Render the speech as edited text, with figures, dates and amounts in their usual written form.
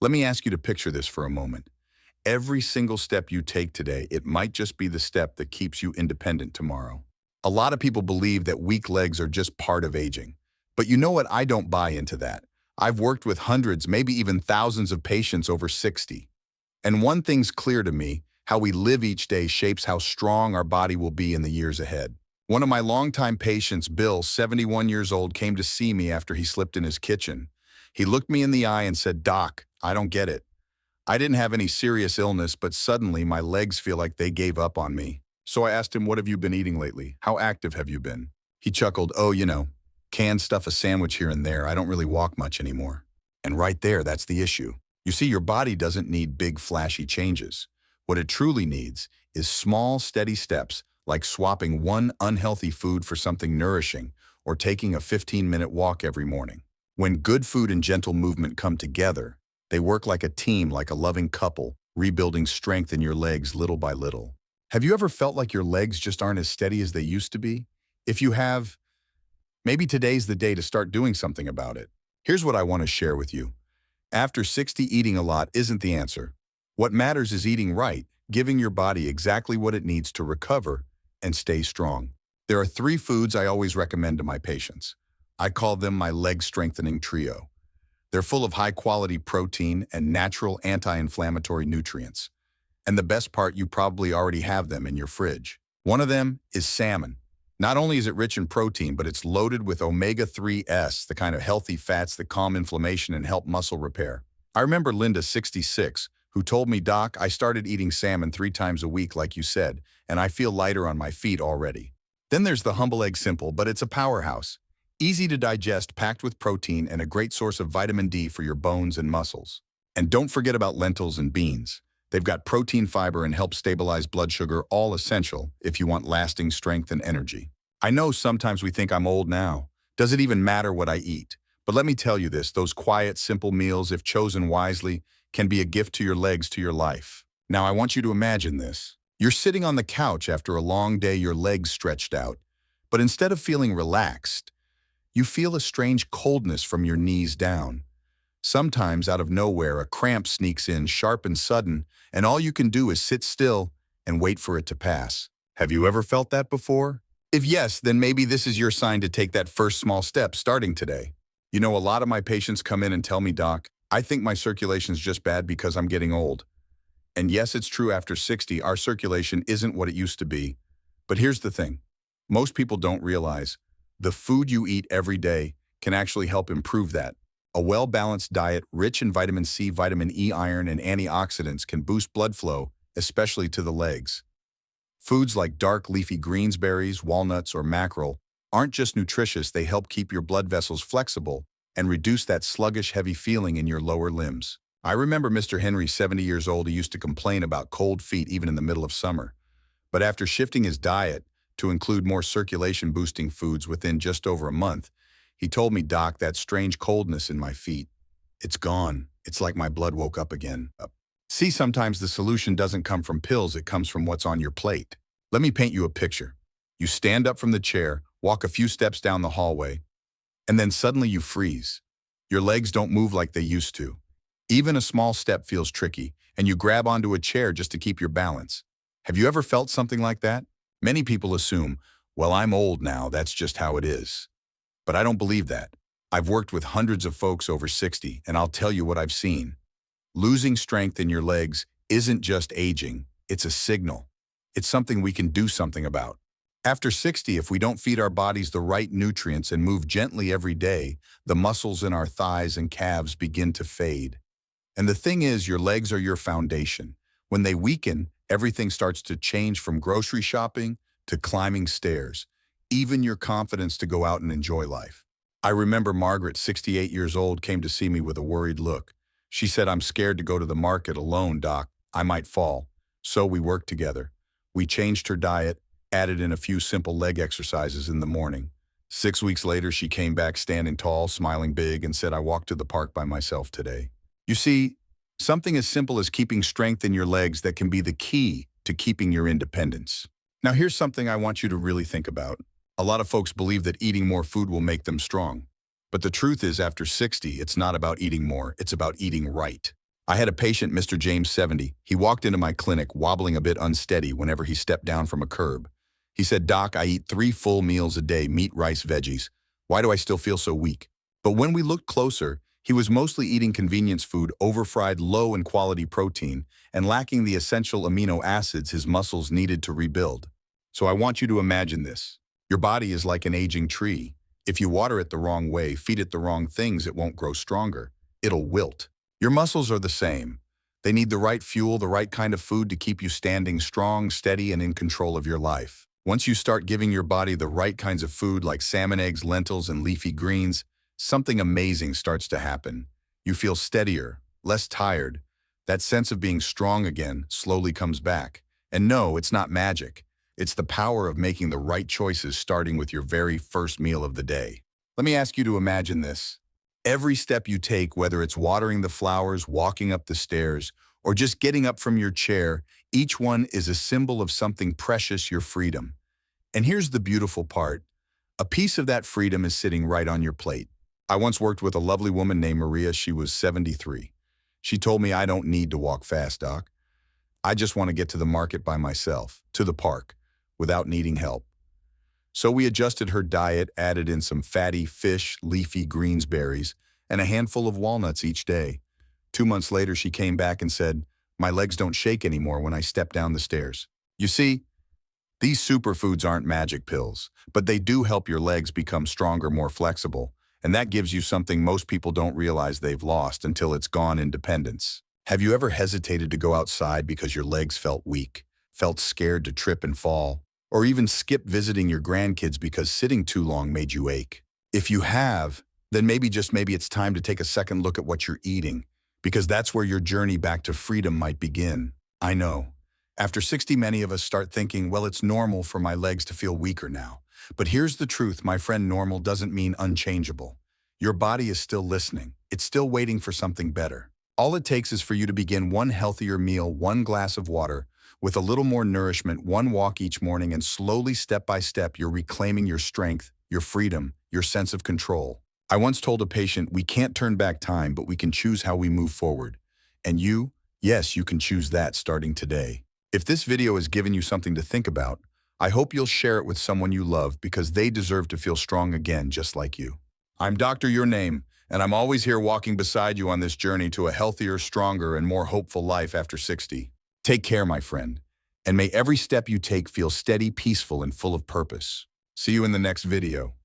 Let me ask you to picture this for a moment. Every single step you take today, it might just be the step that keeps you independent tomorrow. A lot of people believe that weak legs are just part of aging. But you know what? I don't buy into that. I've worked with hundreds, maybe even thousands of patients over 60. And one thing's clear to me: how we live each day shapes how strong our body will be in the years ahead. One of my longtime patients, Bill, 71 years old, came to see me after he slipped in his kitchen. He looked me in the eye and said, "Doc, I don't get it. I didn't have any serious illness, but suddenly my legs feel like they gave up on me." So I asked him, "What have you been eating lately? How active have you been?" He chuckled, "Oh, canned stuff, a sandwich here and there. I don't really walk much anymore." And right there, that's the issue. You see, your body doesn't need big, flashy changes. What it truly needs is small, steady steps, like swapping one unhealthy food for something nourishing or taking a 15-minute walk every morning. When good food and gentle movement come together, they work like a team, like a loving couple, rebuilding strength in your legs little by little. Have you ever felt like your legs just aren't as steady as they used to be? If you have, maybe today's the day to start doing something about it. Here's what I want to share with you. After 60, eating a lot isn't the answer. What matters is eating right, giving your body exactly what it needs to recover and stay strong. There are 3 foods I always recommend to my patients. I call them my leg-strengthening trio. They're full of high-quality protein and natural anti-inflammatory nutrients. And the best part, you probably already have them in your fridge. One of them is salmon. Not only is it rich in protein, but it's loaded with omega-3s, the kind of healthy fats that calm inflammation and help muscle repair. I remember Linda, 66, who told me, "Doc, I started eating salmon 3 times a week, like you said, and I feel lighter on my feet already." Then there's the humble egg, simple, but it's a powerhouse. Easy to digest, packed with protein, and a great source of vitamin D for your bones and muscles. And don't forget about lentils and beans. They've got protein, fiber, and help stabilize blood sugar, all essential if you want lasting strength and energy. I know sometimes we think, "I'm old now. Does it even matter what I eat?" But let me tell you this, those quiet, simple meals, if chosen wisely, can be a gift to your legs, to your life. Now I want you to imagine this. You're sitting on the couch after a long day, your legs stretched out. But instead of feeling relaxed, you feel a strange coldness from your knees down. Sometimes, out of nowhere, a cramp sneaks in, sharp and sudden, and all you can do is sit still and wait for it to pass. Have you ever felt that before? If yes, then maybe this is your sign to take that first small step, starting today. You know, a lot of my patients come in and tell me, "Doc, I think my circulation's just bad because I'm getting old." And yes, it's true, after 60, our circulation isn't what it used to be. But here's the thing. Most people don't realize the food you eat every day can actually help improve that. A well-balanced diet rich in vitamin C, vitamin E, iron, and antioxidants can boost blood flow, especially to the legs. Foods like dark leafy greens, berries, walnuts, or mackerel aren't just nutritious, they help keep your blood vessels flexible and reduce that sluggish, heavy feeling in your lower limbs. I remember Mr. Henry, 70 years old, who used to complain about cold feet even in the middle of summer. But after shifting his diet to include more circulation-boosting foods within just over a month, he told me, "Doc, that strange coldness in my feet, it's gone. It's like my blood woke up again." See, sometimes the solution doesn't come from pills, it comes from what's on your plate. Let me paint you a picture. You stand up from the chair, walk a few steps down the hallway, and then suddenly you freeze. Your legs don't move like they used to. Even a small step feels tricky, and you grab onto a chair just to keep your balance. Have you ever felt something like that? Many people assume, "Well, I'm old now, that's just how it is." But I don't believe that. I've worked with hundreds of folks over 60, and I'll tell you what I've seen. Losing strength in your legs isn't just aging, it's a signal. It's something we can do something about. After 60, if we don't feed our bodies the right nutrients and move gently every day, the muscles in our thighs and calves begin to fade. And the thing is, your legs are your foundation. When they weaken, everything starts to change, from grocery shopping to climbing stairs, even your confidence to go out and enjoy life. I remember Margaret, 68 years old, came to see me with a worried look. She said, "I'm scared to go to the market alone, Doc. I might fall." So we worked together. We changed her diet, added in a few simple leg exercises in the morning. 6 weeks later, she came back standing tall, smiling big, and said, "I walked to the park by myself today." You see, something as simple as keeping strength in your legs that can be the key to keeping your independence. Now here's something I want you to really think about. A lot of folks believe that eating more food will make them strong. But the truth is, after 60, it's not about eating more, it's about eating right. I had a patient, Mr. James 70. He walked into my clinic wobbling a bit unsteady whenever he stepped down from a curb. He said, "Doc, I eat 3 full meals a day, meat, rice, veggies. Why do I still feel so weak?" But when we looked closer, he was mostly eating convenience food, overfried, low in quality protein, and lacking the essential amino acids his muscles needed to rebuild. So I want you to imagine this. Your body is like an aging tree. If you water it the wrong way, feed it the wrong things, it won't grow stronger. It'll wilt. Your muscles are the same. They need the right fuel, the right kind of food to keep you standing strong, steady, and in control of your life. Once you start giving your body the right kinds of food like salmon, eggs, lentils, and leafy greens, something amazing starts to happen. You feel steadier, less tired. That sense of being strong again slowly comes back. And no, it's not magic. It's the power of making the right choices starting with your very first meal of the day. Let me ask you to imagine this. Every step you take, whether it's watering the flowers, walking up the stairs, or just getting up from your chair, each one is a symbol of something precious, your freedom. And here's the beautiful part. A piece of that freedom is sitting right on your plate. I once worked with a lovely woman named Maria. She was 73. She told me, "I don't need to walk fast, Doc. I just want to get to the market by myself, to the park, without needing help." So we adjusted her diet, added in some fatty fish, leafy greens, berries, and a handful of walnuts each day. 2 months later, she came back and said, "My legs don't shake anymore when I step down the stairs." You see, these superfoods aren't magic pills, but they do help your legs become stronger, more flexible, and that gives you something most people don't realize they've lost until it's gone: independence. Have you ever hesitated to go outside because your legs felt weak, felt scared to trip and fall? Or even skip visiting your grandkids because sitting too long made you ache? If you have, then maybe, just maybe, it's time to take a second look at what you're eating, because that's where your journey back to freedom might begin. I know. After 60, many of us start thinking, well, it's normal for my legs to feel weaker now. But here's the truth, my friend, normal doesn't mean unchangeable. Your body is still listening. It's still waiting for something better. All it takes is for you to begin one healthier meal, one glass of water, with a little more nourishment, one walk each morning, and slowly, step by step, you're reclaiming your strength, your freedom, your sense of control. I once told a patient, we can't turn back time, but we can choose how we move forward. And you, yes, you can choose that starting today. If this video has given you something to think about, I hope you'll share it with someone you love, because they deserve to feel strong again, just like you. I'm Dr. Your Name, and I'm always here walking beside you on this journey to a healthier, stronger, and more hopeful life after 60. Take care, my friend, and may every step you take feel steady, peaceful, and full of purpose. See you in the next video.